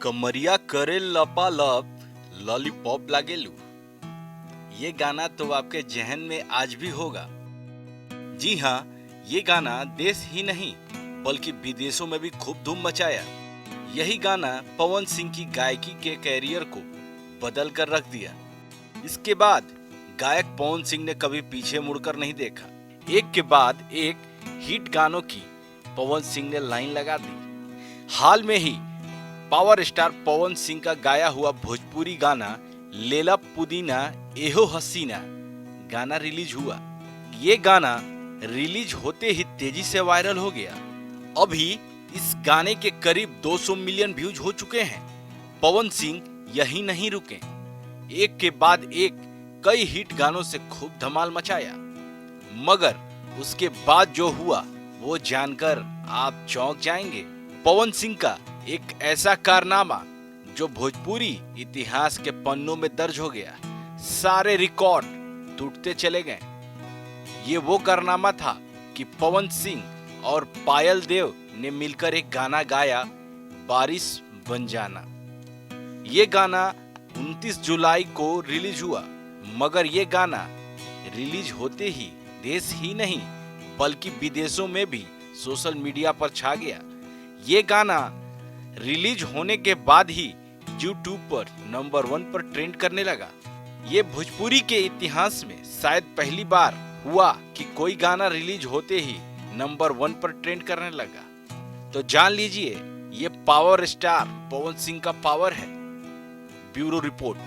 कमरिया करे लपालप लॉलीपॉप लागेलू। ये गाना तो आपके जहन में आज भी होगा। जी हाँ, ये गाना देश ही नहीं बल्कि विदेशों में भी खूब धूम मचाया। यही गाना पवन सिंह की गायकी के कैरियर को बदल कर रख दिया। इसके बाद गायक पवन सिंह ने कभी पीछे मुड़कर नहीं देखा। एक के बाद एक हिट गानों की पवन सिंह ने लाइन लगा दी। हाल में ही पावर स्टार पवन सिंह का गाया हुआ भोजपुरी गाना लेला पुदीना एहो हसीना गाना रिलीज हुआ। ये गाना रिलीज होते ही तेजी से वायरल हो गया। अभी इस गाने के करीब 200 मिलियन व्यूज हो चुके हैं। पवन सिंह यही नहीं रुके, एक के बाद एक कई हिट गानों से खूब धमाल मचाया। मगर उसके बाद जो हुआ वो जानकर आप चौंक जाएंगे। पवन सिंह का एक ऐसा कारनामा जो भोजपुरी इतिहास के पन्नों में दर्ज हो गया। सारे रिकॉर्ड टूटते चले गए। ये वो कारनामा था कि पवन सिंह और पायल देव ने मिलकर एक गाना गाया, बारिश बन जाना। ये गाना 29 जुलाई को रिलीज हुआ। मगर ये गाना रिलीज होते ही देश ही नहीं बल्कि विदेशों में भी सोशल मीडिया पर छा गया। ये गाना रिलीज होने के बाद ही YouTube पर नंबर 1 पर ट्रेंड करने लगा। ये भोजपुरी के इतिहास में शायद पहली बार हुआ कि कोई गाना रिलीज होते ही नंबर 1 पर ट्रेंड करने लगा। तो जान लीजिए, ये पावर स्टार पवन सिंह का पावर है। Bureau report.